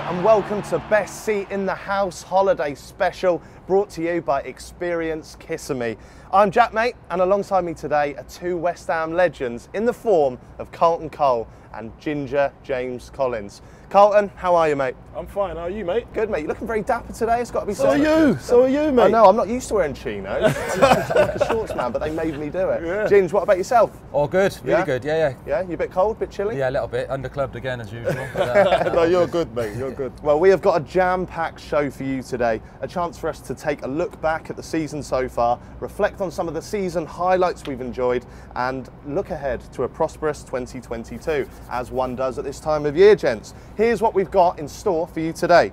And welcome to Best Seat in the House Holiday Special, brought to you by Experience Kissimmee. I'm Jack, mate, and alongside me today are two West Ham legends in the form of Carlton Cole and Ginger James Collins. Carlton, how are you, mate? I'm fine, how are you, mate? Good, mate. You're looking very dapper today. It's got to be So are you, mate. I know, I'm not used to wearing chinos. I'm like a shorts man, but they made me do it. Yeah. Ginge, what about yourself? All good, really good, yeah. Yeah, you a bit cold, a bit chilly? Yeah, a little bit, underclubbed again as usual. No, you're good, mate, you're good. Well, we have got a jam-packed show for you today. A chance for us to take a look back at the season so far, reflect on some of the season highlights we've enjoyed, and look ahead to a prosperous 2022, as one does at this time of year, gents. Here's what we've got in store for you today.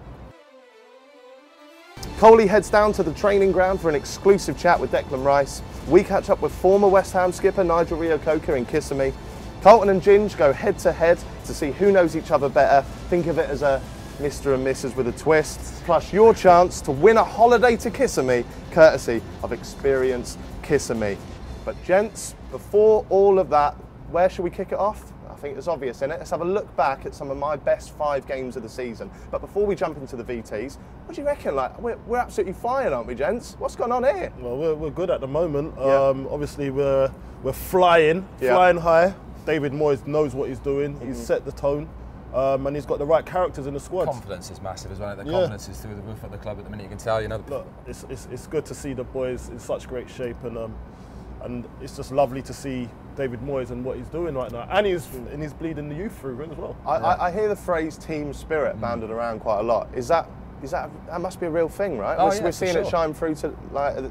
Coley heads down to the training ground for an exclusive chat with Declan Rice. We catch up with former West Ham skipper Nigel Reo-Coker in Kissimmee. Carlton and Ginge go head to head to see who knows each other better. Think of it as a Mr. and Mrs. with a twist. Plus your chance to win a holiday to Kissimmee, courtesy of Experience Kissimmee. But gents, before all of that, where should we kick it off? I think it's obvious, isn't it? Let's have a look back at some of my best 5 games of the season. But before we jump into the VTs, what do you reckon? Like, we're absolutely flying, aren't we, gents? What's going on here? Well, we're good at the moment. Obviously, we're flying high. David Moyes knows what he's doing. He's set the tone, and he's got the right characters in the squad. Confidence is massive as well. The confidence is through the roof at the club at the minute. You can tell, you know. Look, it's good to see the boys in such great shape, and it's just lovely to see David Moyes and what he's doing right now, and he's bleeding the youth through as well. I hear the phrase team spirit banded around quite a lot. That must be a real thing, right? Oh, we're seeing it shine through to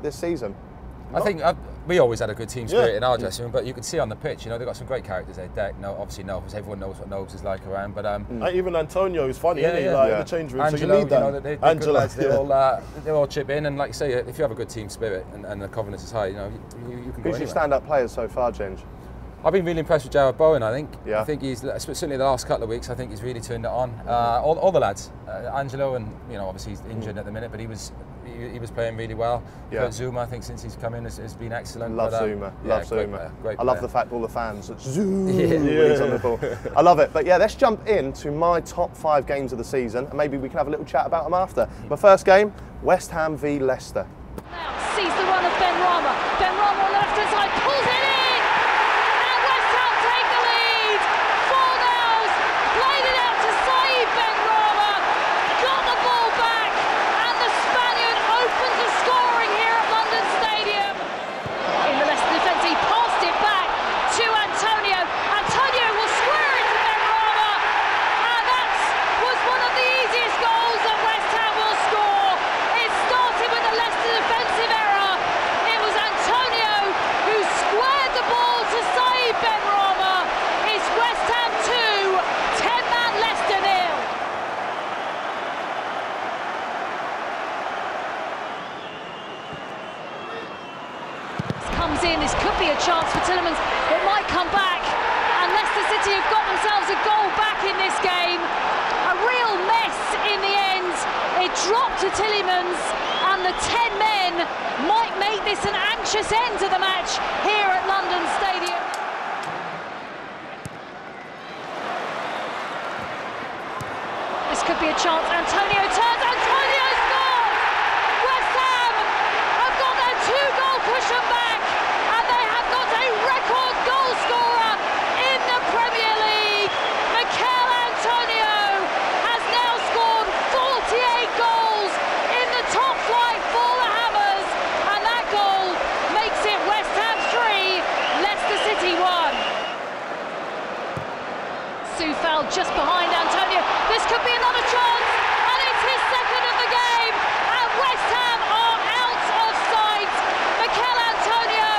this season. I think we always had a good team spirit in our dressing room, but you can see on the pitch, you know, they've got some great characters there. Deck, obviously Novus, everyone knows what Novus is like around, but even Antonio is funny, isn't he? Like in the change room, Angelo, so you need that. You know, they're good lads. They all chip in, and like you say, if you have a good team spirit and the confidence is high, you know, you can go Who's your stand-up players so far, Ginge? I've been really impressed with Jared Bowen, I think. Yeah. I think he's, certainly the last couple of weeks, I think he's really turned it on. All the lads, Angelo, and you know, obviously he's injured at the minute, but he was playing really well. Yeah. Zuma, I think since he's come in, has been excellent. Love Zuma, love Zuma. Great I love the fact all the fans zoom when he's on the ball. I love it. But yeah, let's jump into my top 5 games of the season, and maybe we can have a little chat about them after. My first game, West Ham v Leicester. Now sees the run of Ben Rama. Ben Rama on the left-hand side pulls it in. This could be a chance for Tielemans. It might come back, and Leicester City have got themselves a goal back in this game. A real mess in the end. It dropped to Tielemans, and the 10 men might make this an anxious end to the match here at London Stadium. This could be a chance. Antonio turns. Antonio scores! West Ham have got their 2-goal cushion back. A record goal scorer in the Premier League. Mikel Antonio has now scored 48 goals in the top flight for the Hammers, and that goal makes it West Ham 3, Leicester City 1. Soufal just behind Antonio. This could be another chance, and it's his second of the game, and West Ham are out of sight. Mikel Antonio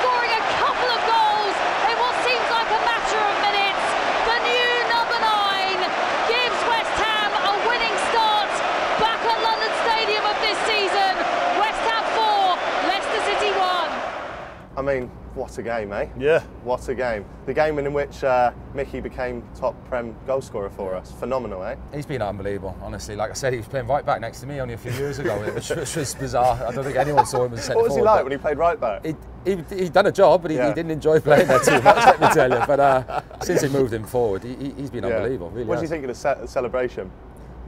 scoring a couple of goals in what seems like a matter of minutes. The new number 9 gives West Ham a winning start back at London Stadium of this season. West Ham 4, Leicester City 1. I mean, what a game, eh? Yeah. What a game. The game in which Mickey became top Prem goal scorer for us. Phenomenal, eh? He's been unbelievable, honestly. Like I said, he was playing right back next to me only a few years ago, which was bizarre. I don't think anyone saw him as a centre forward. What was he like when he played right back? He'd done a job, but he didn't enjoy playing there too much, let me tell you. But since he moved him forward, he's been unbelievable, really. What do you think of the celebration?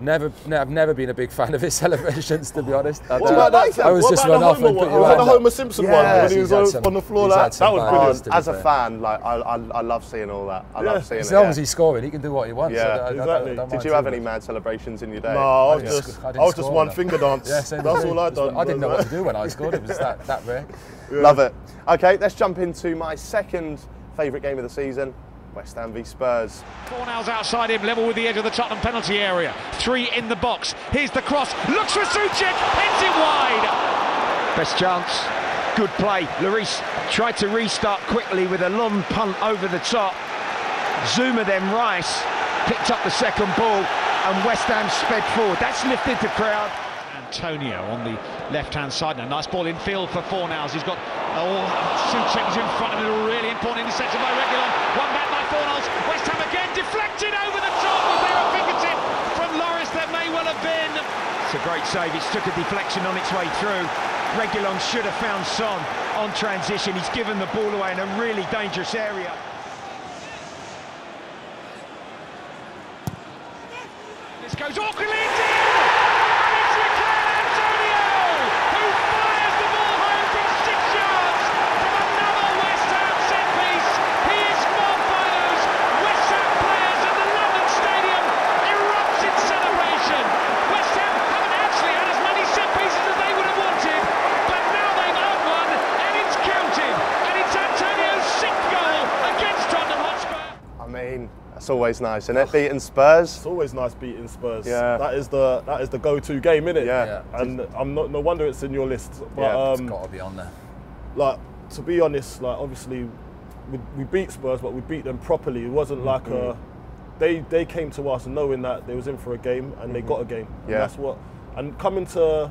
I've never been a big fan of his celebrations, to be honest. I was just run off and put you the Homer Simpson one when he was on the floor. That was brilliant. As a fan, like I love seeing all that. I love seeing it. As long as he's scoring, he can do what he wants. Yeah, exactly. Did you have any mad celebrations in your day? No, I was just one finger dance. Yeah, that's all I done. I didn't know what to do when I scored. It was that rare. Yeah. Love it. Okay, let's jump into my second favourite game of the season. West Ham v Spurs. Fornals outside him, level with the edge of the Tottenham penalty area. 3 in the box. Here's the cross. Looks for Suchek. Heads it wide. Best chance. Good play. Lloris tried to restart quickly with a long punt over the top. Zuma then Rice picked up the second ball and West Ham sped forward. That's lifted the crowd. Antonio on the left-hand side now. Nice ball infield for Fornals. He's got Suchek is in front of him. A really important interception by Reguilon. One back by Fornals. West Ham again deflected over the top. Was there a fingertip from Lloris? There may well have been. It's a great save. It took a deflection on its way through. Reguilon should have found Son on transition. He's given the ball away in a really dangerous area. This goes awkwardly into him. It's always nice, isn't it? Beating Spurs. It's always nice beating Spurs. Yeah. That is the go-to game, isn't it? Yeah. And I'm not. No wonder it's in your list. But, yeah, it's got to be on there. Like, to be honest, like obviously we beat Spurs, but we beat them properly. It wasn't like they came to us knowing that they was in for a game and they got a game. And that's what. And coming to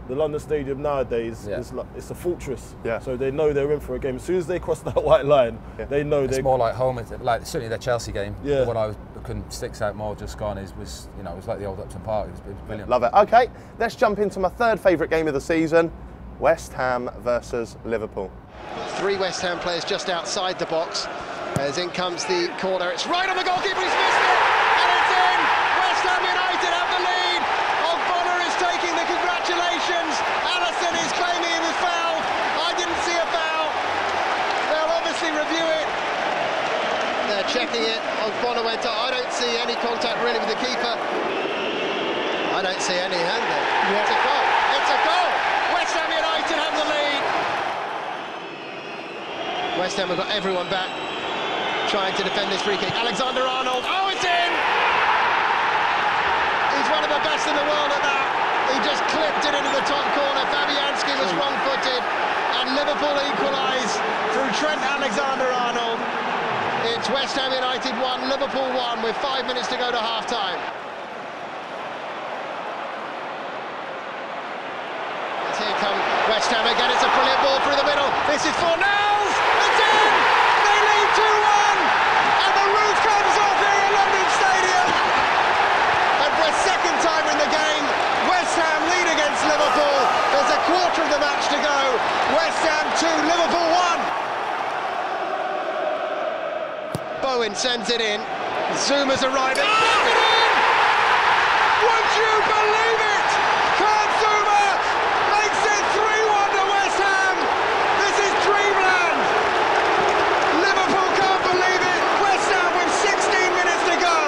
the London Stadium nowadays, it's a fortress. Yeah. So they know they're in for a game. As soon as they cross that white line, they know it's more like home. Like certainly the Chelsea game. Yeah. The one I couldn't sticks out more just gone was it was like the old Upton Park. It was brilliant. Love it. Okay, let's jump into my third favourite game of the season: West Ham versus Liverpool. 3 West Ham players just outside the box. As in comes the corner. It's right on the goalkeeper. He's missed it, and it's in. West Ham United have the lead. Ogbonna is taking the congratulations. Allison is claiming he was fouled. I didn't see a foul. They'll obviously review it. They're checking it. Ogbonna went up. I don't see any contact really with the keeper. I don't see any hand there. Yeah. It's a goal. It's a goal. West Ham United have the lead. West Ham have got everyone back, trying to defend this free kick. Alexander-Arnold. Oh, it's in! He's one of the best in the world at that. He just clipped it into the top corner. Fabianski was wrong-footed, and Liverpool equalise through Trent Alexander-Arnold. It's West Ham United 1, Liverpool 1, with 5 minutes to go to half-time. Here come West Ham again. It's a brilliant ball through the middle. This is Fornals. It's in! They lead 2-1, and the roof comes off here at London Stadium. And for a second time in the game, West Ham lead against Liverpool. There's a quarter of the match to go. West Ham 2, Liverpool 1. Bowen sends it in. Zuma's arriving. It's in! Would you believe it? Kurt Zuma makes it 3-1 to West Ham. This is dreamland. Liverpool can't believe it. West Ham with 16 minutes to go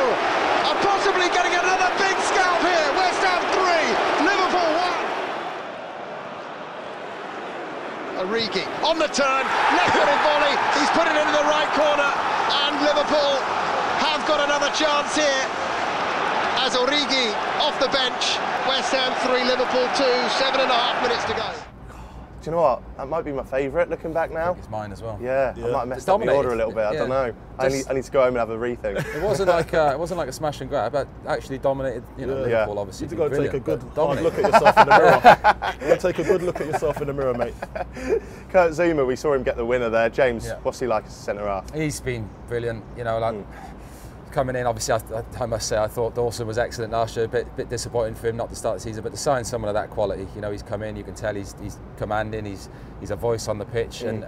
are possibly getting another big scalp here. West Ham 3, Liverpool 1. Origi on the turn, left-footed volley. He's put it into the right corner, and Liverpool have got another chance here. As Origi off the bench, West Ham 3, Liverpool 2, 7.5 minutes to go. Do you know what? That might be my favourite looking back now. I think it's mine as well. Yeah, I might have messed up the order a little bit. I don't know. I need to go home and have a rethink. It wasn't like a smash and grab, but actually dominated. Liverpool obviously. You need to go take a good hard look at yourself in the mirror. You want to take a good look at yourself in the mirror, mate. Kurt Zuma, we saw him get the winner there. James, what's he like as a centre half? He's been brilliant. coming in, obviously, I must say, I thought Dawson was excellent last year. A bit disappointing for him not to start the season, but to sign someone of that quality, you know, he's come in. You can tell he's commanding. He's a voice on the pitch, and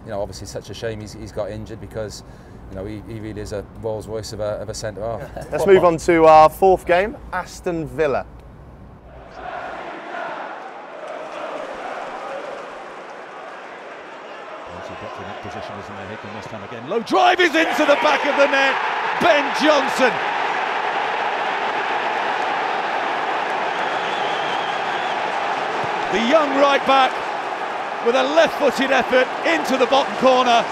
you know, obviously, such a shame he's got injured because, you know, he really is a Rolls Royce of a centre half. Let's move on to our fourth game, Aston Villa. Got to that position, isn't there? Here can West Ham again. Low drive is into the back of the net. Ben Johnson. The young right back with a left-footed effort into the bottom corner.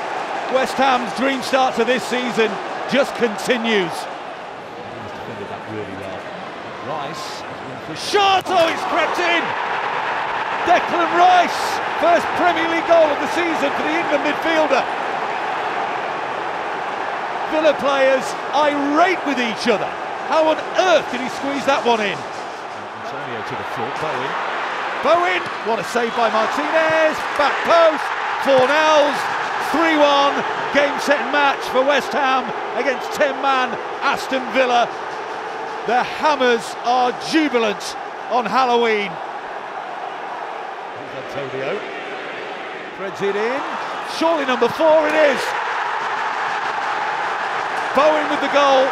West Ham's dream start to this season just continues. He's defended that really well. Rice for shot. Oh, it's crept in. Declan Rice, first Premier League goal of the season for the England midfielder. Villa players irate with each other. How on earth did he squeeze that one in? Antonio to the floor, Bowen, what a save by Martinez, back post, Fornells, 3-1, game, set and match for West Ham against 10-man Aston Villa. The Hammers are jubilant on Halloween. Antonio threads it in, surely number 4 it is. Bowen with the goal,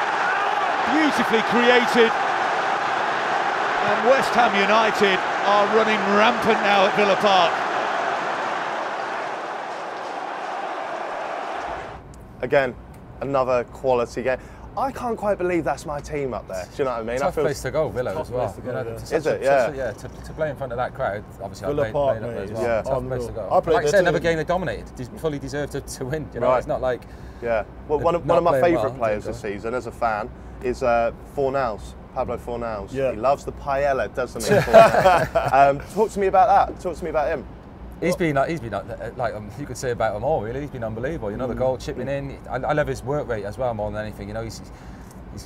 beautifully created, and West Ham United are running rampant now at Villa Park. Again, another quality game. I can't quite believe that's my team up there. Do you know what I mean? Tough place to go, Villa as well. Is it? Yeah. Yeah. To play in front of that crowd, obviously Villa I Park, played up there as mate, well. yeah. Tough place to go. I played like I there said, another too. game they dominated. Fully deserved to win. You know, Right. it's not like. Yeah. Well, one of my favourite players this season, as a fan, is Fornells. Pablo Fornells. Yeah. He loves the paella, doesn't he? Talk to me about that. Talk to me about him. He's been like you could say about them all really. He's been unbelievable. You know, the goal chipping in. I love his work rate as well more than anything. You know, he's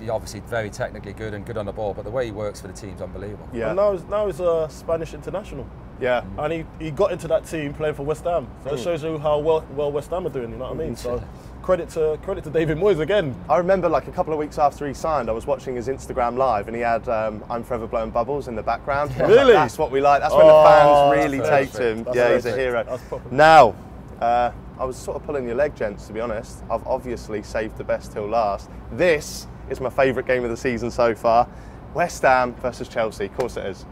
obviously very technically good and good on the ball, but the way he works for the team's unbelievable. Yeah. And now he's a Spanish international. Yeah. And he got into that team playing for West Ham. So it shows you how well West Ham are doing. You know what I mean? So credit to David Moyes again. I remember like a couple of weeks after he signed, I was watching his Instagram live and he had I'm Forever Blowing Bubbles in the background. Really? That's what we like. That's when the fans really take to him. Yeah, he's a hero. Now, I was sort of pulling your leg, gents, to be honest. I've obviously saved the best till last. This is my favourite game of the season so far. West Ham versus Chelsea. Of course it is.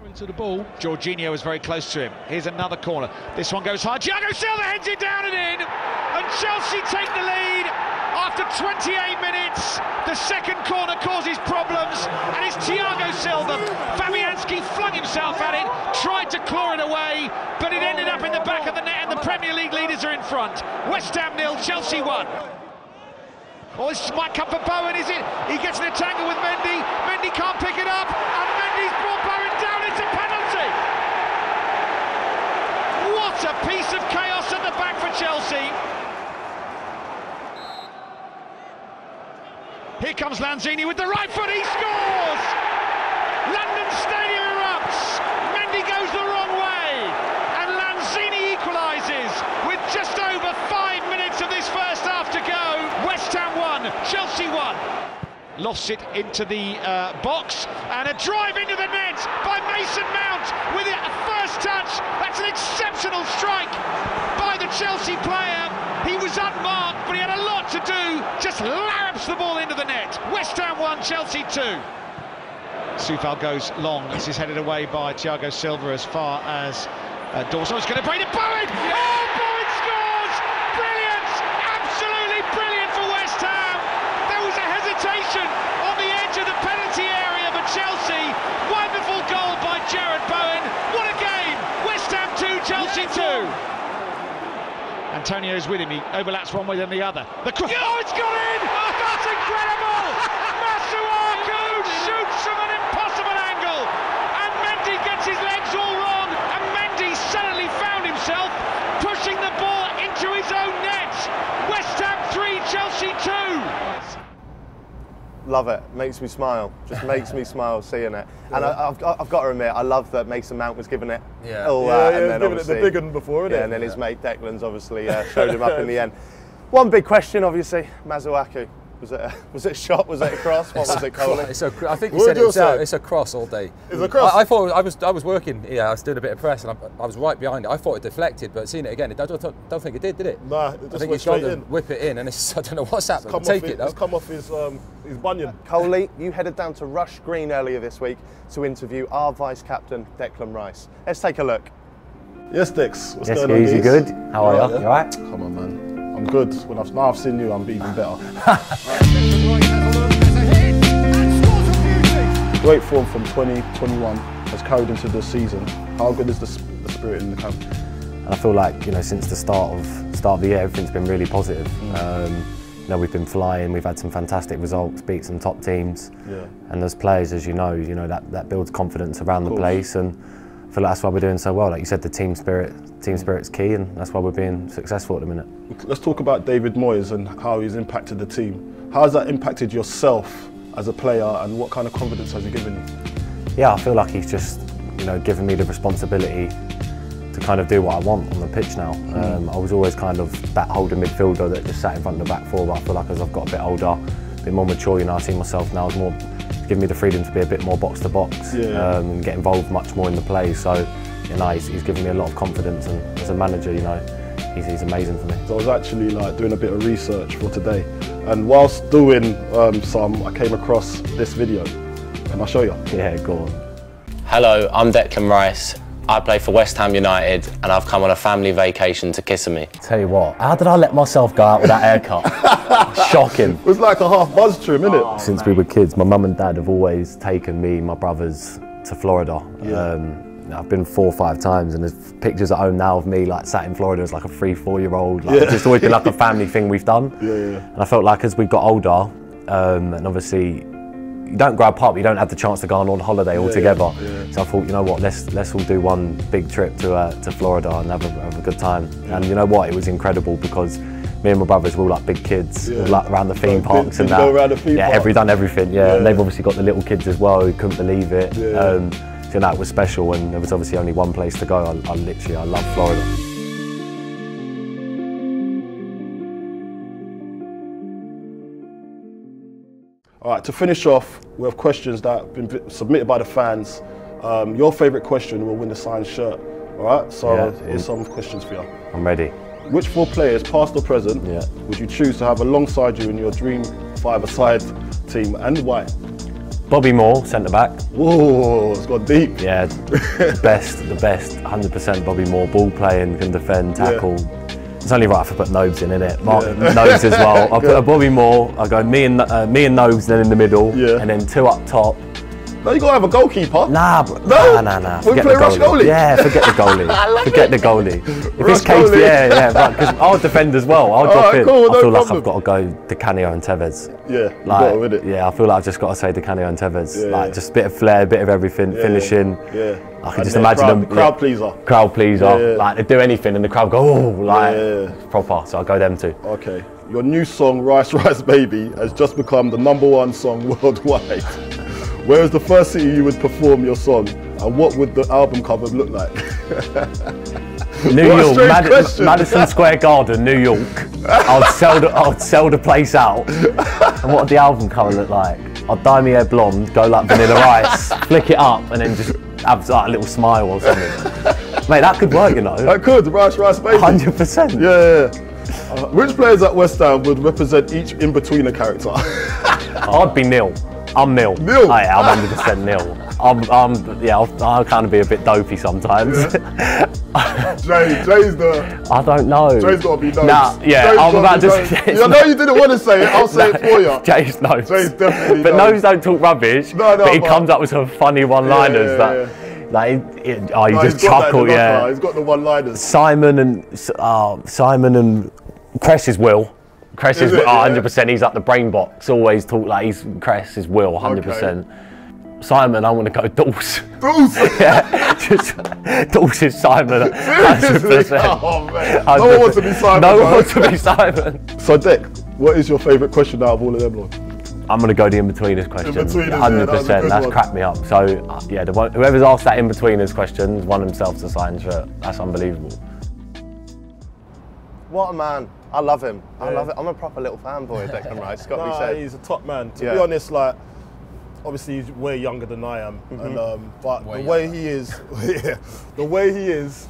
Into the ball. Jorginho is very close to him. Here's another corner. This one goes high. Thiago Silva heads it down and in. And Chelsea take the lead after 28 minutes. The second corner causes problems. And it's Thiago Silva. Fabianski flung himself at it, tried to claw it away, but it ended up in the back of the net and the Premier League leaders are in front. West Ham 0, Chelsea 1. Oh, this might come for Bowen, is it? He gets in a tangle with Mendy. Mendy can't pick it up, and Mendy's brought Bowen down. It's a penalty. What a piece of chaos at the back for Chelsea. Here comes Lanzini with the right foot. He scores. London Stadium erupts. Mendy goes the wrong way, and Lanzini equalises with just over 5 minutes of this first half to go. West Ham 1, Chelsea 1. Lofts it into the box, and a drive into the net by Mason Mount with a first touch. That's an exceptional strike by the Chelsea player. He was unmarked, but he had a lot to do. Just larrups the ball into the net. West Ham 1, Chelsea 2. Soufal goes long. This is headed away by Thiago Silva as far as Dawson. It's going to bring it. Bowen! Oh, Bowen scores! Brilliant! Absolutely brilliant for West Ham. There was a hesitation on the edge of the penalty area for Chelsea. Wonderful goal by Jarrod Bowen. What a game! West Ham 2, Chelsea 2. Antonio's with him. He overlaps one way than the other. Oh, it's got in! Oh, that's incredible! Masuaku shoots from an impossible angle, and Mendy gets his legs all wrong, and Mendy suddenly found himself pushing the ball into his own net. West Ham 3, Chelsea 2. Love it. Makes me smile. Just makes me smile seeing it. And I've got to admit, I love that Mason Mount was giving it all that. And then giving it the big one before, isn't it? And then his mate Declan's obviously showed him up in the end. One big question, obviously, Masuaku. Was it a shot? Was it a cross? What was it, Coley? I think you said it's a cross all day. It's a cross? I thought I was working, yeah, I was doing a bit of press and I was right behind it. I thought it deflected, but seeing it again, I don't think it did it? Nah, it just I think went he's trying straight to in. whip it in and it's, I don't know what's happened. Take it though. It's come off his bunion. Coley, you headed down to Rush Green earlier this week to interview our vice-captain, Declan Rice. Let's take a look. Yes, Dex. What's yes, going on, easy, Dex? good. How are you? Yeah? You alright? Come on, man. I'm good. Now I've seen you, I'm even better. Great form from 2021 has carried into the season. How good is the spirit in the camp? And I feel like, you know, since the start of the year, everything's been really positive. You know, we've been flying. We've had some fantastic results, beat some top teams. Yeah. And as players, as you know, that builds confidence around the place. And I feel like that's why we're doing so well. Like you said, the team spirit's key, and that's why we're being successful at the minute. Let's talk about David Moyes and how he's impacted the team. How has that impacted yourself as a player, and what kind of confidence has he given you? Yeah, I feel like he's just, you know, given me the responsibility to kind of do what I want on the pitch now. I was always kind of that holding midfielder that just sat in front of the back four, but I feel like as I've got a bit older, a bit more mature, you know, I see myself now as more, giving me the freedom to be a bit more box to box and get involved much more in the play. So, you know, he's given me a lot of confidence, and as a manager, you know, he's amazing for me. So I was actually like doing a bit of research for today, and whilst doing some, I came across this video. Can I show you? Yeah, go on. Hello, I'm Declan Rice. I play for West Ham United and I've come on a family vacation to Kissimmee. Tell you what, how did I let myself go out with that haircut? Shocking. It was like a half buzz trim, innit? Oh, since we were kids, my mum and dad have always taken me and my brothers to Florida. I've been 4 or 5 times, and there's pictures at home now of me like sat in Florida as like a 3-4-year-old. Like, it's just always been like a family thing we've done. And I felt like as we got older, and obviously you don't grow apart, but you don't have the chance to go on holiday all together. So I thought, you know what, let's all do one big trip to Florida and have a good time. And you know what, it was incredible because me and my brothers were all like big kids, like around the theme parks and that. Go around the theme park? Done everything. And they've obviously got the little kids as well who couldn't believe it. So that was special, and there was obviously only one place to go. I love Florida. All right, to finish off, we have questions that have been submitted by the fans. Your favourite question will win the signed shirt. All right, so here's some questions for you. I'm ready. Which 4 players, past or present, would you choose to have alongside you in your dream 5-a-side team, and why? Bobby Moore, centre back. Whoa, it's got deep. Yeah, the best, 100% Bobby Moore. Ball playing, can defend, tackle. It's only right if I put Nobes in, innit? Nobes as well. I'll put a Bobby Moore. I'll go me and Nobes then in the middle, and then 2 up top. No, you gotta have a goalkeeper. Nah, nah. We play rush goalie. Yeah, forget the goalie. Forget the goalie. If it's case, right, because I'll defend as well. I'll drop in. Cool, I feel like I've got to go Di Canio and Tevez. Got to win it. Yeah, I feel like I've just got to say Di Canio and Tevez. Like just a bit of flair, a bit of everything, finishing. I can just imagine them. Crowd pleaser. Crowd pleaser. Like they do anything and the crowd go, oh, like proper. So I'll go them too. Okay. Your new song, Rice Rice Baby, has just become the #1 song worldwide. Where is the first city you would perform your song, and what would the album cover look like? New York, Madison Square Garden, New York. I'd sell the place out. And what would the album cover look like? I'd dye my hair blonde, go like Vanilla Ice, flick it up, and then just have like a little smile or something. Mate, that could work, you know. That could, Rice Rice Baby. 100%. Yeah. Which players at West Ham would represent each in-betweener character? I'd be Neil. I'm Neil. Neil? Oh, yeah, I'm 100% Neil. I'll kind of be a bit dopey sometimes. Jay's the... I don't know. Jay's got to be Nobes. Nah, yeah, I'm about to say... I know you didn't want to say it, I'll say it for you. Jay's Nobes. Jay's definitely But Nobes don't talk rubbish, but he comes up with some funny one-liners you just chuckle, He's got the one-liners. Simon and Cress is Will. Cress is 100%. He's like the brain box. Always talk like Cress is Will 100%. Simon, I want to go Dulce. Dulce? Yeah, just Dulce is Simon. 100%. Oh man, no one wants to be Simon. No one wants to be Simon. So Dick, what is your favourite question out of all of them, Lord? I'm going to go the in-betweeners question. 100%. That's cracked me up. So yeah, whoever's asked that in-betweeners question won themselves a signed shirt. That's unbelievable. What a man. I love him. I love it. I'm a proper little fanboy of Declan Rice, got to be said. He's a top man. To be honest, like, obviously he's way younger than I am, and, but the way he is, the way he is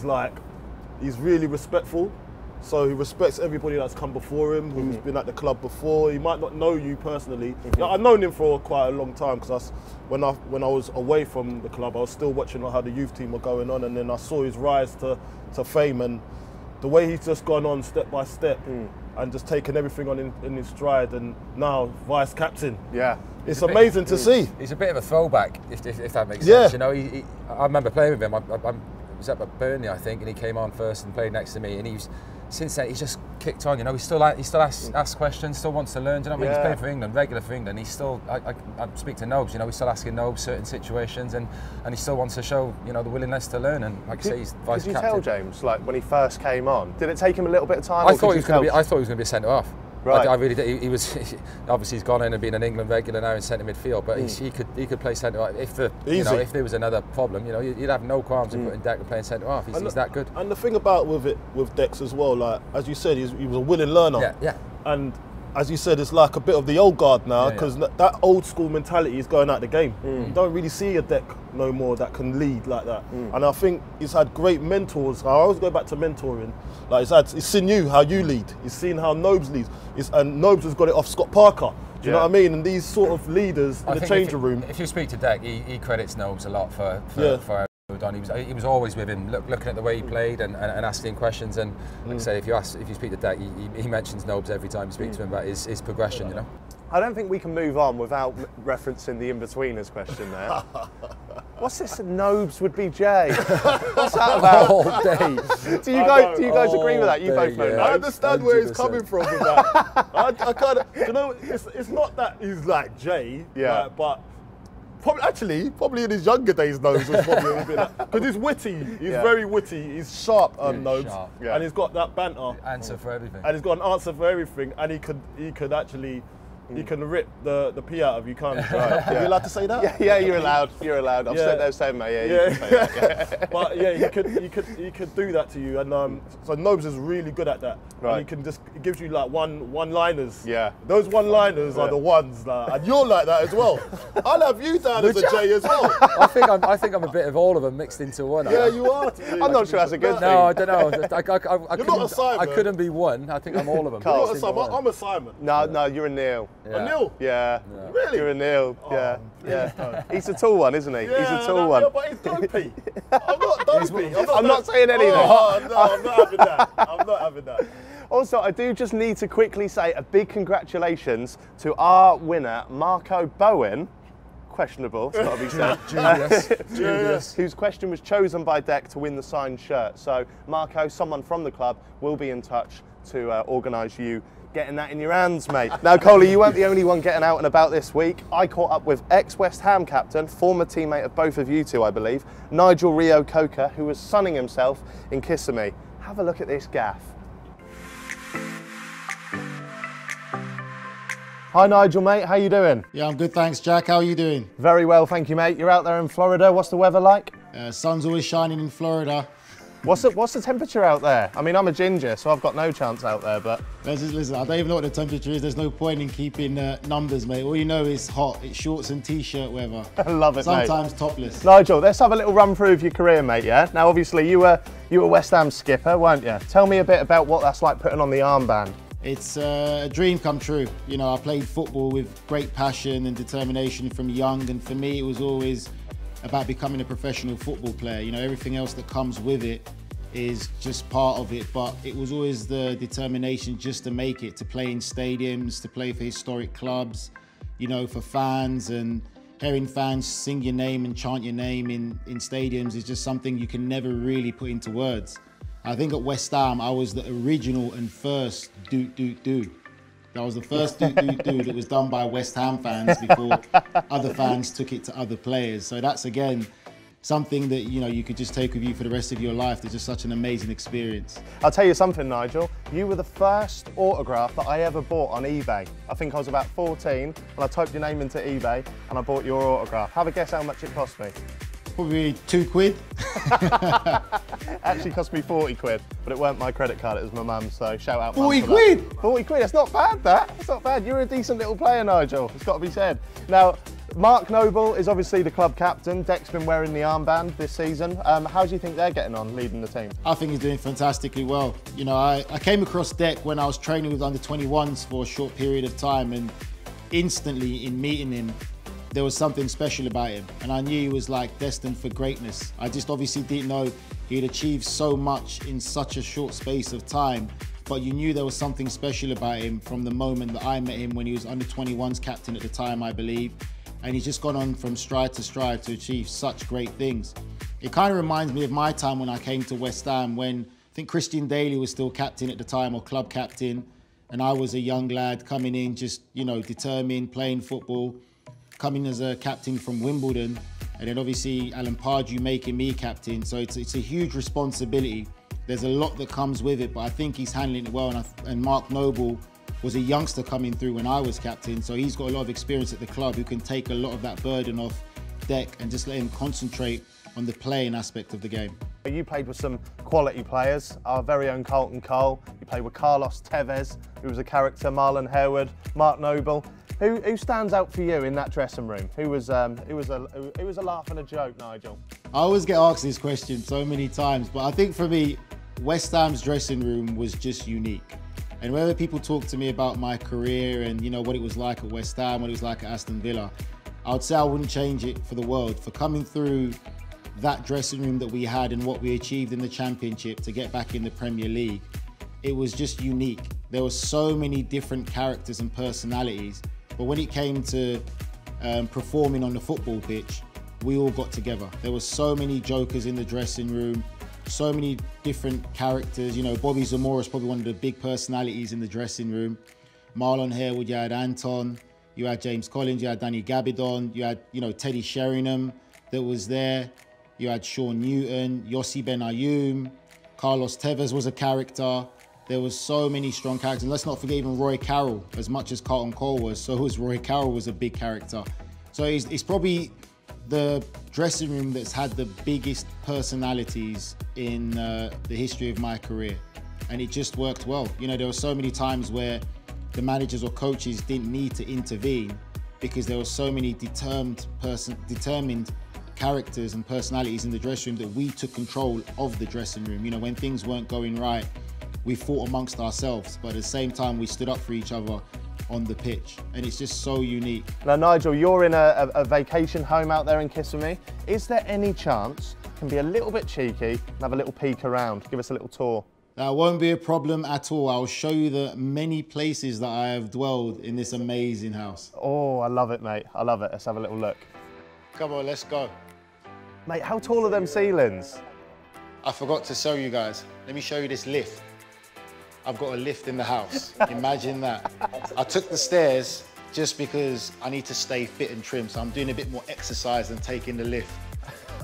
like, he's really respectful. So he respects everybody that's come before him, who's been at the club before. He might not know you personally. Like, I've known him for quite a long time, because when I was away from the club, I was still watching how the youth team were going on, and then I saw his rise to fame, and the way he's just gone on step by step and just taken everything on in his stride, and now vice captain. Yeah. It's amazing to see. He's a bit of a throwback, if that makes sense. You know, I remember playing with him. I was up at Burnley, I think, and he came on first and played next to me, and since then he's just kicked on. You know, he still asks questions, still wants to learn. Do you know what I mean? He's playing for England, regular for England. He's still, I speak to Nobes, you know, he's still asking Nobes certain situations, and he still wants to show, you know, the willingness to learn. And like I say, he's vice captain. Did you tell James, like, when he first came on, did it take him a little bit of time? I thought he was going to be a centre half. Right. I really did. He was obviously, he's gone in and been an England regular now in centre midfield, but he could play centre half if if there was another problem. You know, you'd have no qualms in putting Declan playing centre half. He's that good. And the thing about with Dex as well, like, as you said, he was a willing learner. Yeah. And as you said, it's like a bit of the old guard now, because that old school mentality is going out the game. You don't really see a Deck no more that can lead like that. And I think he's had great mentors. I always go back to mentoring. Like, he's seen you, how you lead. He's seen how Nobes leads. And Nobes has got it off Scott Parker. Do you know what I mean? And these sort of leaders in the changing room. If you speak to Deck, he credits Nobes a lot for done. He was always with him, looking at the way he played and asking questions. And like I say, if you speak to Deck, he mentions Nobes every time you speak to him about his progression. You know. I don't think we can move on without referencing the in-betweeners question there. What's this? Nobes would be Jay. What's that about? All day. Do you guys agree with that? You both know. I understand 100%. Where he's coming from with that. I kind of, you know, it's not that he's like Jay, but. Probably in his younger days, Nobes was probably a little bit like, because he's witty, he's very witty, he's sharp, Nobes, and he's got that banter. Answer for everything. And he's got an answer for everything, and he could actually, he can rip the pee out of you, can't he? Right. Are you allowed to say that? Yeah, you're allowed. You're allowed. I've said those same, mate. But yeah, he could do that to you, and so Nobes is really good at that. Right. And he gives you like one-liners. Yeah. Those one-liners are the ones, and you're like that as well. I'll have you down as a J as well. I think I'm a bit of all of them mixed into one. Yeah, you are. I'm not sure that's a good thing. No, I don't know. You're not a Simon. I couldn't be one. I think I'm all of them. You're not a Simon. I'm a Simon. No, you're a Neil. A Neil? Yeah. No. Really? You're a Neil. Yeah. He's a tall one, isn't he? Yeah, he's a tall one. Yeah, but he's dopey. I'm not dopey. I'm not saying anything. Oh, no, I'm not having that. I'm not having that. Also, I do just need to quickly say a big congratulations to our winner, Marco Bowen. Questionable, it's got to be said. Julius. Whose question was chosen by Deck to win the signed shirt. So, Marco, someone from the club will be in touch to organise you getting that in your hands, mate. Now, Coley, you weren't the only one getting out and about this week. I caught up with ex-West Ham captain, former teammate of both of you two, I believe, Nigel Reo-Coker, who was sunning himself in Kissimmee. Have a look at this gaff. Hi Nigel, mate, how you doing? Yeah, I'm good, thanks, Jack. How are you doing? Very well, thank you, mate. You're out there in Florida. What's the weather like? Sun's always shining in Florida. What's the temperature out there? I mean, I'm a ginger, so I've got no chance out there, but... Listen, I don't even know what the temperature is. There's no point in keeping numbers, mate. All you know is hot. It's shorts and T-shirt weather. I love it, Sometimes mate. topless. Nigel, let's have a little run through of your career, mate, yeah? Now, obviously, you were West Ham skipper, weren't you? Tell me a bit about what that's like putting on the armband. It's a dream come true. You know, I played football with great passion and determination from young, and for me, it was always about becoming a professional football player. You know, everything else that comes with it is just part of it, but it was always the determination just to make it, to play in stadiums, to play for historic clubs, you know, for fans, and hearing fans sing your name and chant your name in stadiums is just something you can never really put into words. I think at West Ham, I was the original and first do. That was the first do that was done by West Ham fans before other fans took it to other players. So that's, again, something that, you know, you could just take with you for the rest of your life. It's just such an amazing experience. I'll tell you something, Nigel. You were the first autograph that I ever bought on eBay. I think I was about 14 and I typed your name into eBay and I bought your autograph. Have a guess how much it cost me. Probably £2. Actually cost me 40 quid, but it weren't my credit card, it was my mum's, so shout out. 40 quid? 40 quid, that's not bad that. That's not bad. You're a decent little player, Nigel. It's got to be said. Now, Mark Noble is obviously the club captain. Deck's been wearing the armband this season. How do you think they're getting on leading the team? I think he's doing fantastically well. You know, I came across Deck when I was training with under-21s for a short period of time, and instantly in meeting him, there was something special about him. And I knew he was like destined for greatness. I just obviously didn't know he'd achieved so much in such a short space of time, but you knew there was something special about him from the moment that I met him when he was under-21s captain at the time, I believe. And he's just gone on from stride to achieve such great things. It kind of reminds me of my time when I came to West Ham, when I think Christian Daly was still captain at the time, or club captain, and I was a young lad coming in, just, you know, determined, playing football, coming as a captain from Wimbledon, and then obviously Alan Pardew making me captain. So it's a huge responsibility. There's a lot that comes with it, but I think he's handling it well. And Mark Noble was a youngster coming through when I was captain, so he's got a lot of experience at the club who can take a lot of that burden off Deck and just let him concentrate on the playing aspect of the game. You played with some quality players, our very own Carlton Cole. You played with Carlos Tevez, who was a character, Marlon Harewood, Mark Noble. Who stands out for you in that dressing room? Who was a laugh and a joke, Nigel? I always get asked this question so many times, but I think for me, West Ham's dressing room was just unique. And whenever people talk to me about my career and, you know, what it was like at West Ham, what it was like at Aston Villa, I would say I wouldn't change it for the world. For coming through that dressing room that we had and what we achieved in the Championship to get back in the Premier League, it was just unique. There were so many different characters and personalities, but when it came to performing on the football pitch, we all got together. There were so many jokers in the dressing room, so many different characters. You know, Bobby Zamora is probably one of the big personalities in the dressing room. Marlon Harewood, you had Anton, you had James Collins, you had Danny Gabidon, you had, you know, Teddy Sheringham that was there. You had Sean Newton, Yossi Ben Ayoum, Carlos Tevez was a character. There was so many strong characters. And let's not forget even Roy Carroll, as much as Carlton Cole was, so was Roy Carroll was a big character. So it's probably the dressing room that's had the biggest personalities in the history of my career. And it just worked well. You know, there were so many times where the managers or coaches didn't need to intervene because there were so many determined characters and personalities in the dressing room that we took control of the dressing room. You know, when things weren't going right, we fought amongst ourselves, but at the same time, we stood up for each other on the pitch, and it's just so unique. Now, Nigel, you're in a vacation home out there in Kissimmee. Is there any chance you can be a little bit cheeky and have a little peek around? Give us a little tour. That won't be a problem at all. I'll show you the many places that I have dwelled in this amazing house. Oh, I love it, mate. I love it. Let's have a little look. Come on, let's go. Mate, how tall are them ceilings? I forgot to show you guys. Let me show you this lift. I've got a lift in the house. Imagine that. I took the stairs just because I need to stay fit and trim, so I'm doing a bit more exercise than taking the lift.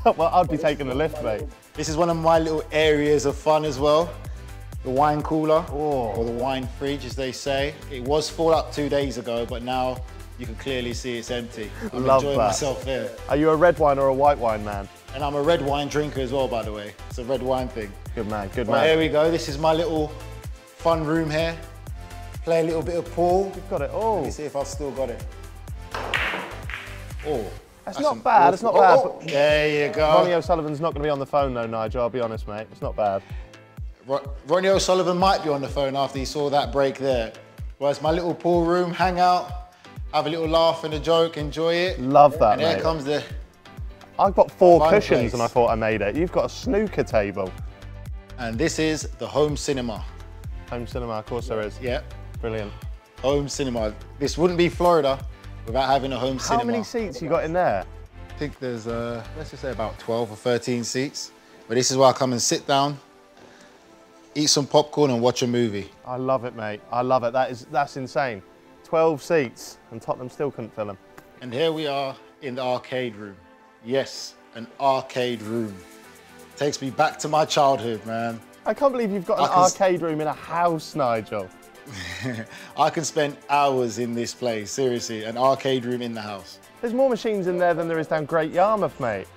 Well, I'd be taking the lift, mate. This is one of my little areas of fun as well. The wine cooler, or the wine fridge, as they say. It was full up 2 days ago, but now you can clearly see it's empty. I'm enjoying myself there. Are you a red wine or a white wine man? And I'm a red wine drinker as well, by the way. It's a red wine thing. Good man, good Well, man. here we go. This is my little fun room here. Play a little bit of pool. You've got it all. Let me see if I've still got it. Oh, that's not bad. It's not bad. Oh, there you go. Ronnie O'Sullivan's not going to be on the phone though, Nigel. I'll be honest, mate. It's not bad. Ronnie O'Sullivan might be on the phone after he saw that break there. Well, it's my little pool room, hang out, have a little laugh and a joke, enjoy it. Love that, and mate. here comes the... I've got 4 cushions place. and I thought I made it. You've got a snooker table. And this is the home cinema. Home cinema, of course there is. Yeah. Brilliant. Home cinema. This wouldn't be Florida without having a home cinema. How many seats you got in there? I think there's, let's just say about 12 or 13 seats. But this is where I come and sit down, eat some popcorn and watch a movie. I love it, mate. I love it. That's insane. 12 seats and Tottenham still couldn't fill them. And here we are in the arcade room. Yes, an arcade room. Takes me back to my childhood, man. I can't believe you've got an arcade room in a house, Nigel. I can spend hours in this place, seriously, an arcade room in the house. There's more machines in there than there is down Great Yarmouth, mate.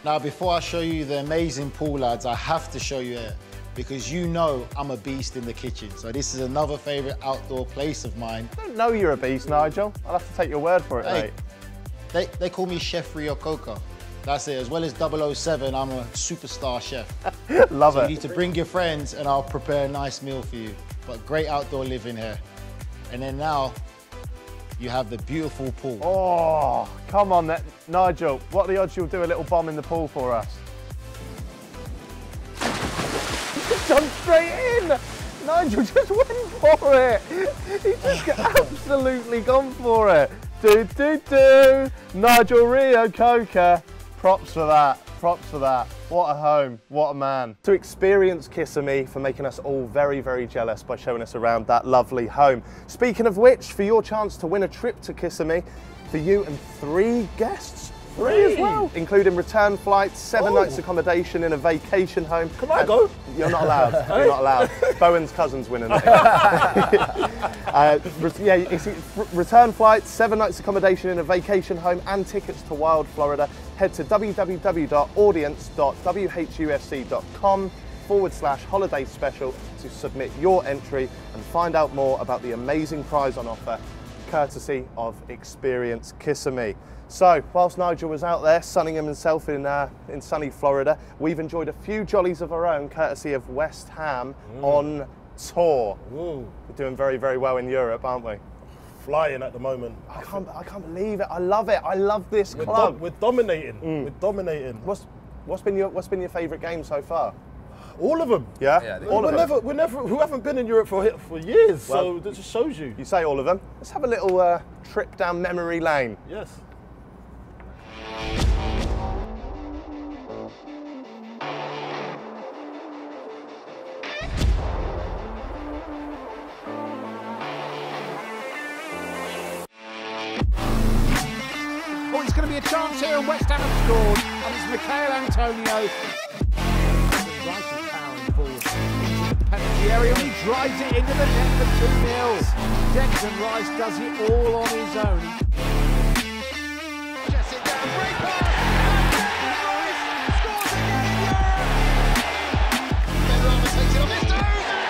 Now, before I show you the amazing pool, lads, I have to show you it because you know I'm a beast in the kitchen. So this is another favourite outdoor place of mine. I don't know you're a beast, Nigel. I'll have to take your word for it, mate. They call me Chef Reo-Coker. That's it. As well as 007, I'm a superstar chef. Love it. You need to bring your friends and I'll prepare a nice meal for you. But great outdoor living here. And then now, you have the beautiful pool. Oh, come on, Nigel. What are the odds you'll do a little bomb in the pool for us? He's gone straight in. Nigel just went for it. He's just absolutely gone for it. Do. Nigel Reo-Coker. Props for that. Props for that. What a home, what a man. To experience Kissimmee for making us all very, very jealous by showing us around that lovely home. Speaking of which, for your chance to win a trip to Kissimmee, for you and 3 guests, 3 as well, including return flights, 7 nights accommodation in a vacation home. Can I go? You're not allowed. You're not allowed. Bowen's cousin's winning it. Return flights, 7 nights accommodation in a vacation home, and tickets to Wild Florida. Head to www.audience.whu.com/holiday special to submit your entry and find out more about the amazing prize on offer, courtesy of Experience Kissimmee. So, whilst Nigel was out there sunning himself in sunny Florida, we've enjoyed a few jollies of our own, courtesy of West Ham on tour. We're doing very, very well in Europe, aren't we? Flying at the moment. I can't believe it. I love it. I love this club. We're dominating. We're dominating. What's been your favourite game so far? All of them. Yeah. We haven't been in Europe for years, so that just shows you. You say all of them. Let's have a little trip down memory lane. Yes. Oh, it's going to be a chance here, and West Ham have scored, and it's Michael Antonio. Rice is powering forward into the penalty area, and he drives it into the net for 2-0. Declan Rice does it all on his own. Gets it down, great pass, and Declan Rice scores again, Benrahma takes it on his toes, and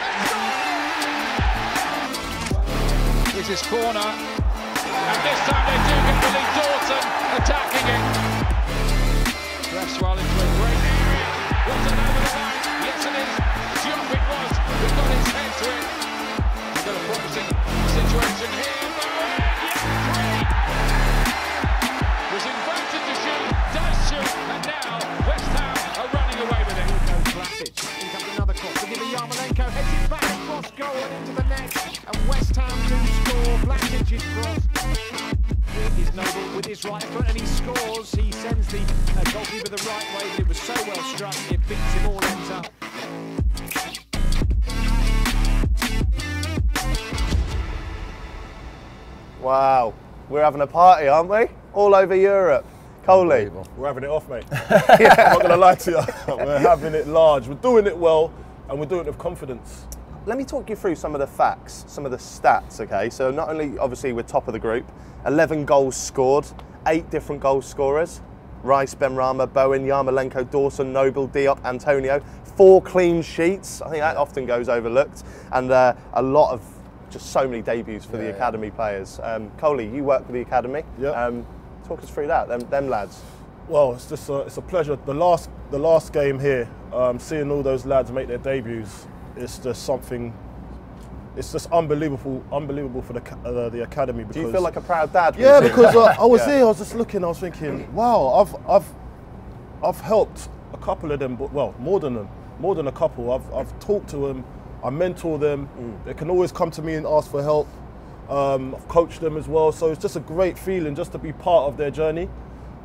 Here's his corner, and this time they do get Billy Dawson attacking it. Refs well into a great area. Was it over the line? Yes, it is. Jump it was. We've got his head to it. We've got a promising situation here. Was invited to shoot, does shoot, and now West Ham are running away with it. Here goes Vlasic. In comes another cross. To give it Yarmolenko. Heads it back across goal and into the net. And West Ham do score. Vlasic's cross. Is Noble with his right foot, and he scores. He sends the goalkeeper the right way, but it was so well struck, it beats him all ends up. Wow, we're having a party, aren't we? All over Europe. Coley. We're having it off, mate. I'm not going to lie to you. We're having it large. We're doing it well, and we're doing it with confidence. Let me talk you through some of the facts, some of the stats, okay? So not only, obviously, we're top of the group, 11 goals scored, 8 different goal scorers. Rice, Benrahma, Bowen, Yarmolenko, Dawson, Noble, Diop, Antonio. 4 clean sheets. I think that often goes overlooked. And a lot of, just so many debuts for the academy players. Coley, you work with the academy. Yeah. Talk us through that, them lads. Well, it's just it's a pleasure. The last game here, seeing all those lads make their debuts, it's just something. It's just unbelievable for the academy. Because, do you feel like a proud dad? Yeah, because I was here. I was just looking. I was thinking, wow, I've helped a couple of them. Well, more than a couple. I've talked to them. I mentor them. They can always come to me and ask for help. I've coached them as well. So it's just a great feeling just to be part of their journey.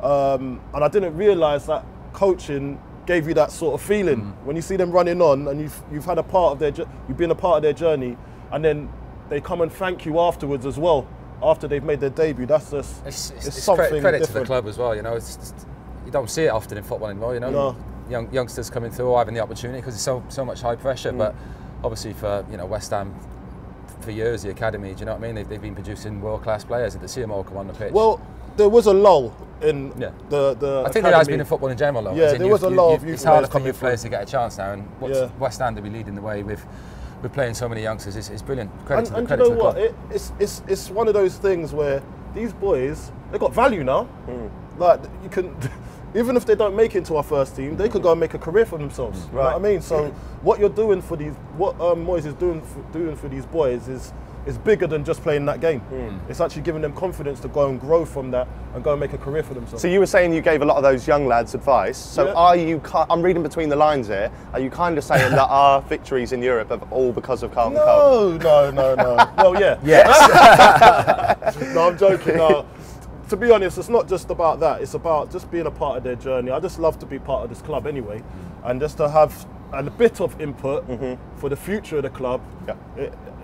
And I didn't realise that coaching gave you that sort of feeling when you see them running on and you've had a part of you've been a part of their journey, and then they come and thank you afterwards as well after they've made their debut. That's just it's something credit different. to the club as well. You know, you don't see it often in football anymore. You know, youngsters coming through having the opportunity because it's so much high pressure. But obviously for West Ham, for years, the academy. Do you know what I mean? They've been producing world-class players, and to see them all come on the pitch. Well, there was a lull in the I think academy. there has been in football in general, though. Yeah, there was a lull of youth It's hard for players youth players to get a chance now, and West Ham to be leading the way with playing so many youngsters is brilliant. Credit to the club. And you know what? It's one of those things where these boys, they've got value now. Like, you can, even if they don't make it into our first team, they could go and make a career for themselves. You know what I mean? So what you're doing for these, what Moyes is doing for these boys is bigger than just playing that game. It's actually giving them confidence to go and grow from that and go and make a career for themselves. So you were saying you gave a lot of those young lads advice. So are you, I'm reading between the lines here, are you kind of saying that our victories in Europe are all because of Carlton? No. Well, yeah. Yes. No, I'm joking. No. To be honest, it's not just about that. It's about just being a part of their journey. I just love to be part of this club anyway, and just to have a bit of input for the future of the club.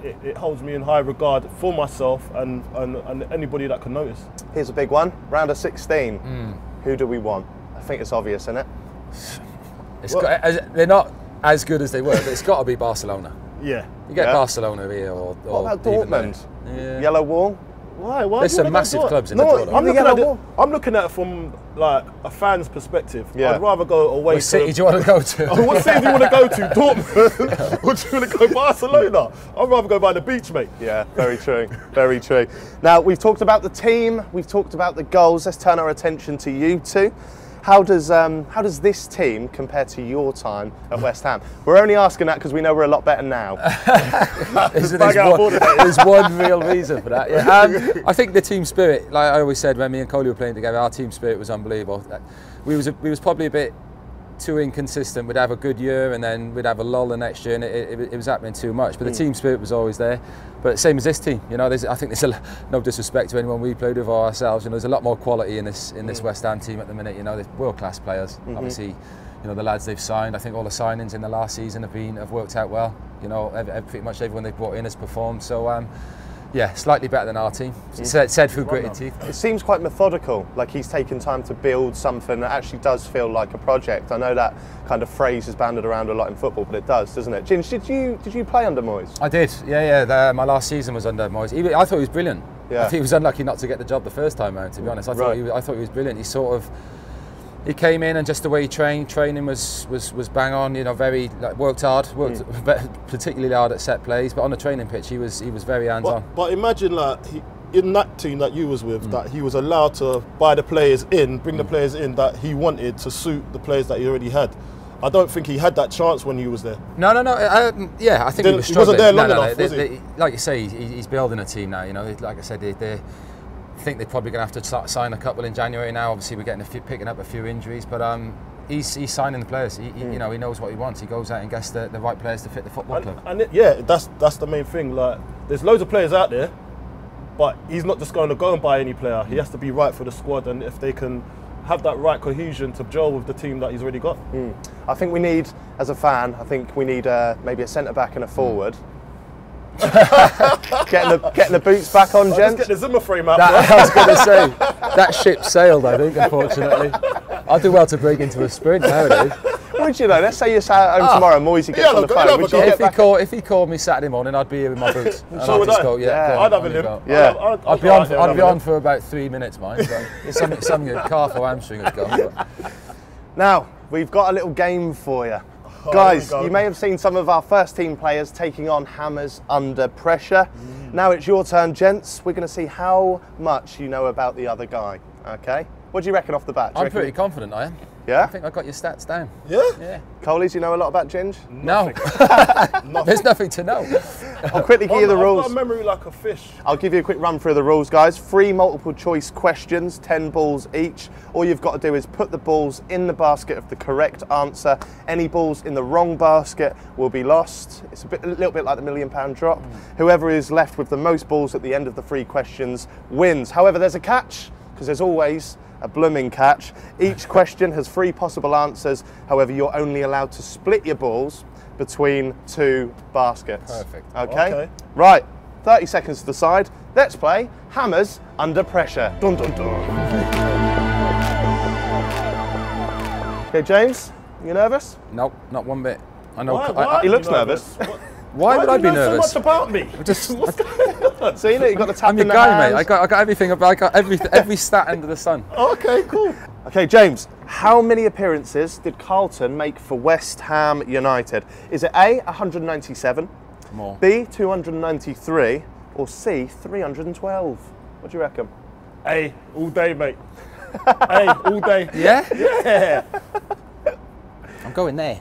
It holds me in high regard for myself and anybody that can notice. Here's a big one. Round of 16. Who do we want? I think it's obvious, isn't it? They're not as good as they were, but it's got to be Barcelona. Yeah. You get Barcelona here, or what about Dortmund? Yellow Wall? Why? There's some massive clubs in the tournament. tournament. I'm looking at it from like a fan's perspective. I'd rather go away. What city do you want to go to? What city do you want to go to? Dortmund? Or do you want to go Barcelona? I'd rather go by the beach, mate. Yeah, very true. Very true. Now, we've talked about the team, we've talked about the goals. Let's turn our attention to you two. How does this team compare to your time at West Ham? We're only asking that because we know we're a lot better now. There's one real reason for that. Yeah. I think the team spirit, like I always said when me and Coley were playing together, our team spirit was unbelievable. We was probably a bit too inconsistent. We'd have a good year and then we'd have a lull the next year, and it was happening too much. But the team spirit was always there. But same as this team, you know. I think there's no disrespect to anyone we played with or ourselves. You know, there's a lot more quality in this West Ham team at the minute. You know, they're world-class players. Obviously, you know, the lads they've signed. I think all the signings in the last season have worked out well. You know, pretty much everyone they've brought in has performed. So. Yeah, slightly better than our team. Said through gritted teeth. It seems quite methodical, like he's taken time to build something that actually does feel like a project. I know that kind of phrase is banded around a lot in football, but it does, doesn't it? Ginge, did you play under Moyes? I did, yeah. My last season was under Moyes. I thought he was brilliant. I think he was unlucky not to get the job the first time around, to be honest. I thought he was brilliant. He came in and just the way he training was bang on. You know, very worked particularly hard at set plays. But on the training pitch, he was very hands on. But imagine in that team that you was with, that he was allowed to buy the players in, bring the players in that he wanted to suit the players that he already had. I don't think he had that chance when he was there. No. I think he was struggling. He wasn't there long enough, was he? Like you say, he's building a team now. You know, like I said, I think they're probably going to have to sign a couple in January now. Obviously, we're picking up a few injuries, but he's signing the players. You know, he knows what he wants. He goes out and gets the right players to fit the football club. That's the main thing. Like, there's loads of players out there, but he's not just going to go and buy any player. He has to be right for the squad, and if they can have that right cohesion to gel with the team that he's already got. I think we need, as a fan, maybe a centre back and a forward. getting the boots back on, gents. Get the Zimmer frame out. I was going to say that ship sailed. I think, unfortunately, I'll do well to break into a sprint nowadays. Would you though? Let's say you're sat home tomorrow, and Moyes gets on the phone. If he called me Saturday morning, I'd be here with my boots. So would I. I'd have him. I'd be on for about 3 minutes, mine. Some calf or hamstring has gone. Now we've got a little game for you. Guys, you may have seen some of our first team players taking on hammers under pressure. Now it's your turn, gents. We're going to see how much you know about the other guy. Okay? What do you reckon off the bat? I'm pretty confident, I am. Yeah? I think I got your stats down. Yeah? Coley, do you know a lot about Ginge? No. There's nothing to know. I'll quickly give you the rules. I've got a memory like a fish. I'll give you a quick run through the rules, guys. 3 multiple choice questions, 10 balls each. All you've got to do is put the balls in the basket of the correct answer. Any balls in the wrong basket will be lost. It's a little bit like the £1 million drop. Whoever is left with the most balls at the end of the 3 questions wins. However, there's a catch, because there's always a blooming catch. Each question has 3 possible answers. However, you're only allowed to split your balls between 2 baskets. Perfect. Okay? Right, 30 seconds to decide. Let's play Hammers Under Pressure. Dun, dun, dun. Okay, James, you nervous? Nope, not one bit. I know. He looks nervous. Why would I be know nervous? so much about me? Just, What's going on? So you know, you got the tap I'm your in the guy, hands. mate. I got everything. I got every stat under the sun. Okay, cool. Okay, James, how many appearances did Carlton make for West Ham United? Is it A, 197, More. B, 293, or C, 312? What do you reckon? A, all day, mate. A, all day. Yeah? Yeah. I'm going there.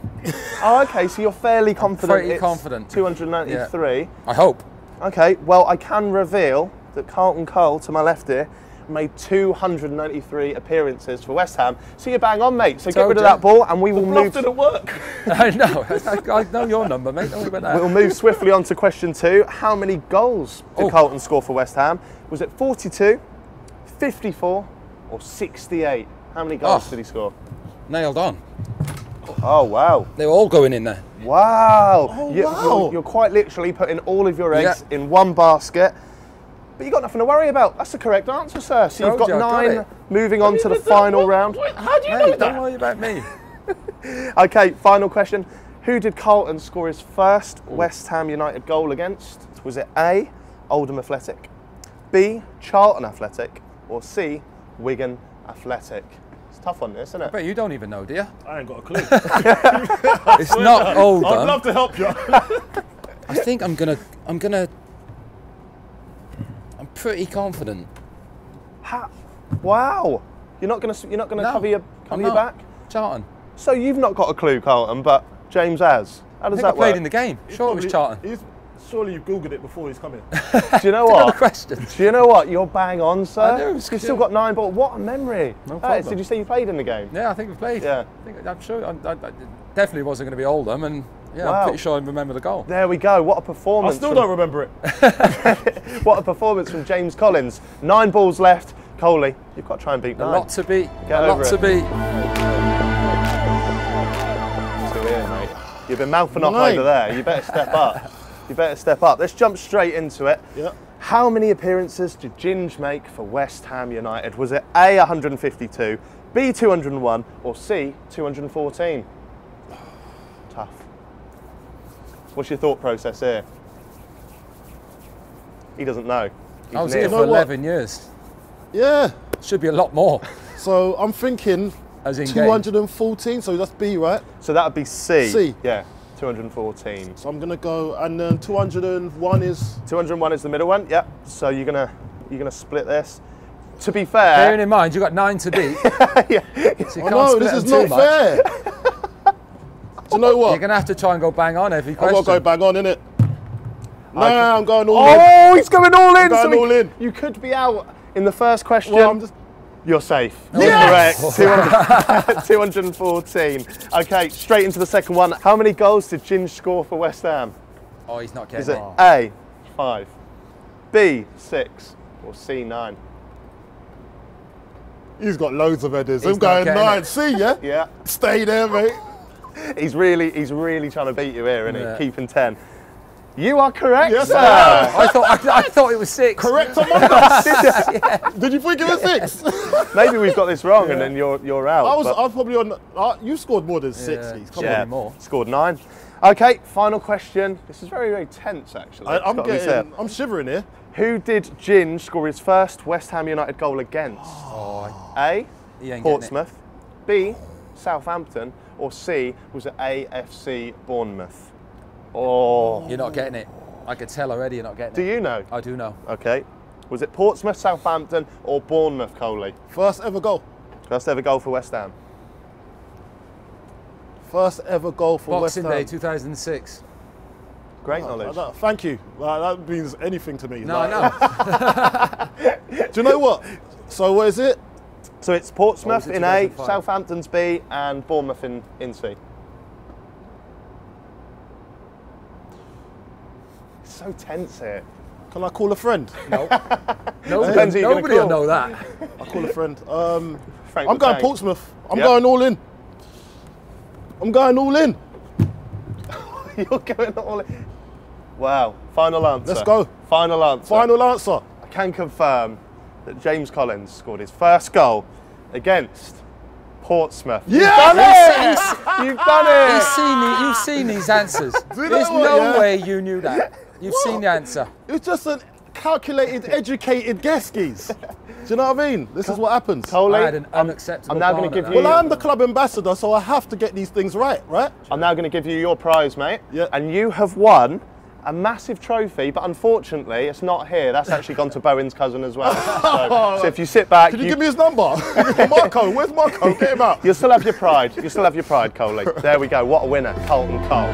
Oh, okay, so you're fairly confident. Pretty it's confident. 293. Yeah. I hope. Okay, well, I can reveal that Carlton Cole, to my left here, made 293 appearances for West Ham. So you're bang on, mate. So get rid of that ball and we will Bluff move. didn't work. I know. I know your number, mate. Don't worry about that. We'll move swiftly on to question 2. How many goals did Carlton score for West Ham? Was it 42, 54, or 68? How many goals did he score? Nailed on. Oh, wow. They were all going in there. Wow. Oh, wow. You're quite literally putting all of your eggs in one basket. But you've got nothing to worry about. That's the correct answer, sir. So you've got 9 moving on to the final round. How do you know that? Don't worry about me. Okay, final question. Who did Carlton score his first West Ham United goal against? Was it A, Oldham Athletic, B, Charlton Athletic, or C, Wigan Athletic? It's a tough one, this, isn't it? But you don't even know, do you? I ain't got a clue. It's not Oldham. I'd love to help you. I think I'm pretty confident. Wow. You're not gonna cover your back? Charlton. So you've not got a clue, Carlton, but James has. How does I think that I work? played in the game. Sure, it was Charlton. Surely you've Googled it before he's come in. Do you know Another what? question. Do you know what? You're bang on, sir. I do. You've still got 9 balls. What a memory. No That is, problem. did you say you played in the game? Yeah, I think we played. Yeah. I'm sure. I definitely wasn't going to be Oldham, and yeah, Wow. I'm pretty sure I remember the goal. There we go. What a I performance. still don't remember it. What a performance from James Collins. 9 balls left. Coley, you've got to try and beat 9. A lot to beat. Get A lot over to it. beat. To here, mate. You've been mouthing off over there. You better step up. You better step up. Let's jump straight into it. Yeah. How many appearances did Ginge make for West Ham United? Was it A, 152, B, 201, or C, 214? Tough. What's your thought process here? He doesn't know. He's I was near. here for 11 years. Yeah. Should be a lot more. So I'm thinking As in game. 214, so that's B, right? So that would be C. C. Yeah, 214. So I'm gonna go, and then 201 is. 201 is the middle one. Yep. So you're gonna split this. To be fair, Bearing in mind, you've got 9 to beat. yeah. So you Oh can't no, split this them is too not much. fair. Do you know what? You're going to have to try and go bang on every I've question. got to go bang on, innit? Nah, I'm going all in. Oh, he's going all in. I'm going all in. You could be out in the first question. Well, I'm just. You're safe. Yes! Correct. 214. Okay, straight into the second one. How many goals did Ginge score for West Ham? Oh, he's not getting Is it it. A, 5, B, 6, or C, 9? He's got loads of headers. He's I'm going not getting 9. it. See, yeah? Yeah. Stay there, mate. He's really trying to beat you here, isn't Yeah. he? Keeping 10. You are correct, Yes, sir. I thought it was 6. Correct among us. Did you think it was 6? Maybe we've got this wrong and then you're out. I was but- probably on. You scored more than 6. Yeah. Come yeah, on. more. scored 9. Okay, final question. This is very, very tense, actually. I'm It's gotta be said. I'm shivering here. Who did Ginge score his first West Ham United goal against? A, He ain't getting it. Portsmouth, B, Southampton, or C, was it AFC Bournemouth? Oh, You're not getting it. I could tell already you're not getting do it. you know? I do know. Okay. Was it Portsmouth, Southampton, or Bournemouth, Coley? First ever goal. First ever goal for West Ham. First ever goal for Boxing West Ham. Day 2006. Great knowledge. Thank you. That means anything to me. No, I know. Do you know what? So what is it? So it's Portsmouth Or was it in A, 2005? Southampton's B, and Bournemouth in C. It's so tense here. Can I call a friend? No. Depends who you're gonna Nobody will call. know that. I'll call a friend. Frank I'm the going Tank. Portsmouth. I'm Yep. going all in. I'm going all in. You're going all in. Wow. Final answer. Let's go. Final answer. Final answer. I can confirm that James Collins scored his first goal against Portsmouth. Yeah! You've done it! You've seen these answers. you know There's what, no yeah? way you knew that. You've seen the answer. It's just an calculated, educated guess, geez. Do you know what I mean? This is what happens. Coley, I had an unacceptable I'm now going to give you... Well, I'm the club ambassador, so I have to get these things right? I'm now going to give you your prize, mate. Yeah. And you have won a massive trophy, but unfortunately, it's not here. That's actually gone to Bowen's cousin as well. So if you sit back... Can you give me his number? Marco, where's Marco? Get him out. You'll still have your pride. You'll still have your pride, Coley. There we go. What a winner, Carlton Cole.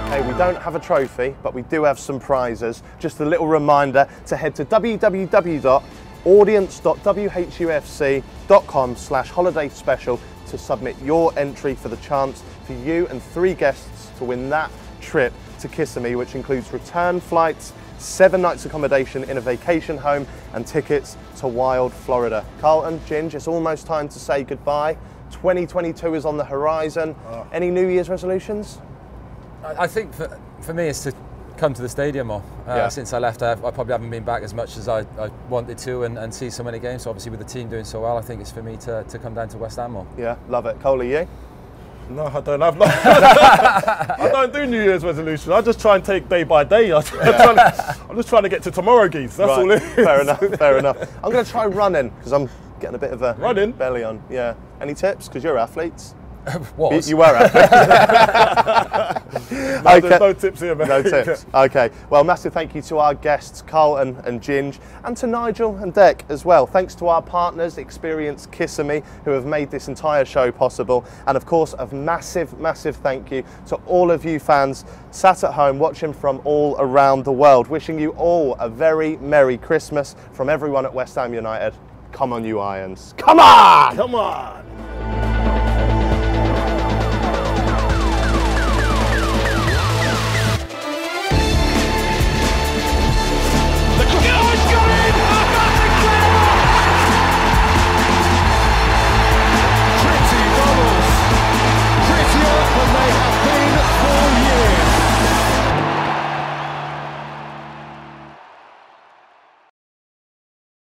Hey, we don't have a trophy, but we do have some prizes. Just a little reminder to head to www.audience.whufc.com/holiday special to submit your entry for the chance for you and 3 guests to win that trip to Kissimmee, which includes return flights, 7 nights accommodation in a vacation home, and tickets to Wild, Florida. Carlton, Ginge, it's almost time to say goodbye. 2022 is on the horizon. Any New Year's resolutions? I think for me it's to come to the stadium more. Since I left, I probably haven't been back as much as I wanted to and see so many games. So obviously with the team doing so well, I think it's for me to come down to West Ham more. Yeah, love it. Coley, you? No, I don't have none. I don't do New Year's resolutions. I just try and take day by day. I'm just trying to get to tomorrow, geez. That's all it is. Fair enough, fair enough. I'm going to try running because I'm getting a bit of a belly on. Yeah. Any tips? Because you're athletes. You were athletes. No, there's no tips here, mate. No tips. Okay. Well, massive thank you to our guests, Carlton and Ginge, and to Nigel and Dec as well. Thanks to our partners, Experience Kissimmee, who have made this entire show possible. And of course, a massive, massive thank you to all of you fans sat at home watching from all around the world. Wishing you all a very Merry Christmas from everyone at West Ham United. Come on, you Irons. Come on! Come on!